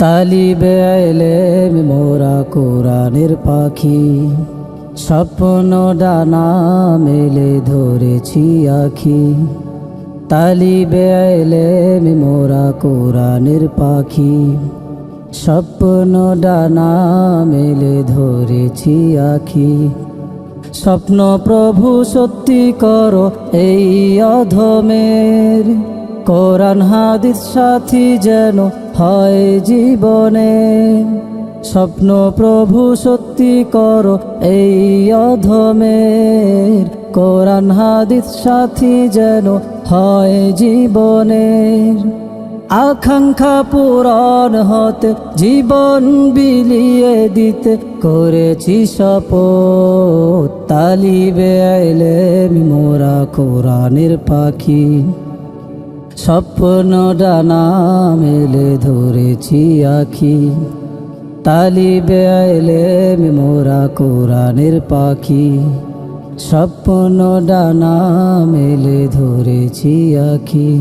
তালিবে ইলম মোরা কোরআনের পাখি, স্বপ্ন ডানা মেলে ধরেছি আখি। তালিবে ইলম মোরা কোরআনের পাখি, স্বপ্ন ডানা মেলে ধরেছি আখি। স্বপ্ন প্রভু সত্যি করো এই অধমের, কোরআন হাদিস সাথী যেন হয় জীবনে। স্বপ্ন প্রভু সত্যি করো এই অধমের, কোরআন হাদিস সাথী যেন হয় জীবনের। আকাঙ্ক্ষা পূরণ হতে জীবন বিলিয়ে দিতে করেছি শপথ। তালিবে ইলম মোরা কোরআনের পাখি, স্বপ্ন ডানা মেলে ধরেছি আখি। তালিবে ইলম মোরা কোরআনের পাখি, স্বপ্ন ডানা মেলে ধরেছি আখি।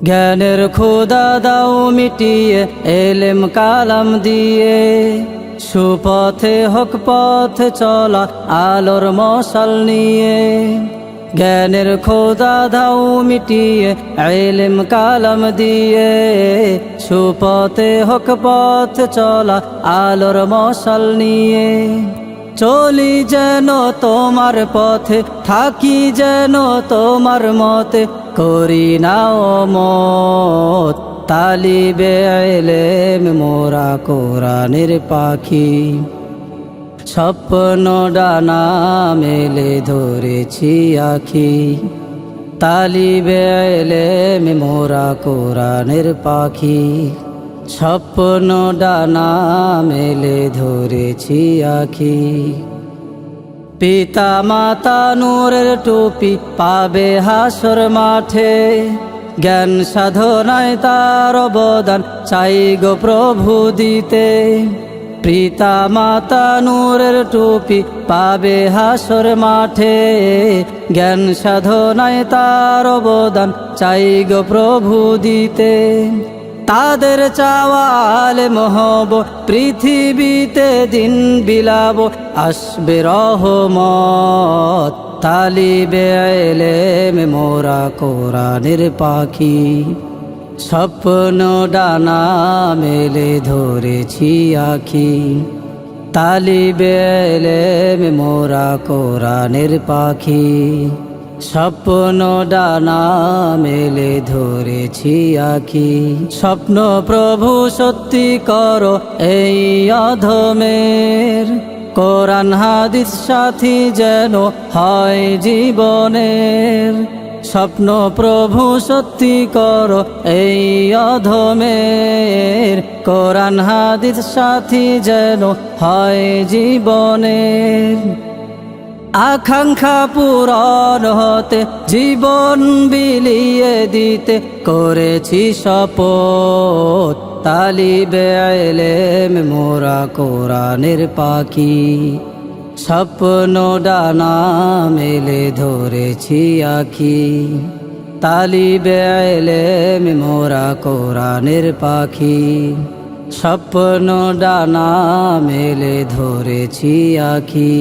জ্ঞানের খোদা দাও মিটিয়ে ইলম কালাম দিয়ে, সুপথে হক পথে চলা আলোর মশাল নিয়ে। জ্ঞানের খোদা দাও মিটিয়ে ইলম কালাম দিয়ে, সুপথে হক পথে চলা আলোর মশাল নিয়ে। চলি যেন তোমার পথে, থাকি যেন তোমার মতে, করি না মত। তালিবে ইলম মোরা কোরআনের পাখি, স্বপ্ন ডানা মেলে ধরেছি আখি। তালিবে ইলম মোরা কোরআনের পাখি, স্বপ্ন ডানা মেলে ধরেছি আখি। পিতা মাতা নূরের টুপি পাবে হাসর মাঠে, জ্ঞান সাধনায় তার অবদান চাই গো প্রভু দিতে। পিতা মাতা নূরের টুপি পাবে হাসর মাঠে, জ্ঞান সাধনায় তার অবদান চাই গো প্রভু দিতে। তাদের চাওয়াল মহব পৃথিবীতে দিন বিলাব, আসবে রহমত। তালিবে ইলম মোরা কোরআনের পাখি, স্বপ্ন ডানা মেলে ধরেছি আখি। তালিবে ইলম মোরা কোরআনের পাখি, স্বপ্ন ডানা মেলে ধরেছি আখি। স্বপ্ন প্রভু সত্যি করো এই অধমের, কোরআন হাদিস সাথী যেন হয় জীবনের। স্বপ্ন প্রভু সত্যি করো এই অধমের, কোরআন হাদিস সাথী যেন হয় জীবনের। আকাঙ্ক্ষা পূরণ হতে জীবন বিলিয়ে দিতে করেছি শপথ। তালিবে ইলম মোরা কোরআনের পাখি, স্বপ্ন ডানা মেলে ধরেছি আখি। তালিবে ইলম মোরা কোরআনের পাখি, স্বপ্ন ডানা মেলে ধরেছি আখি।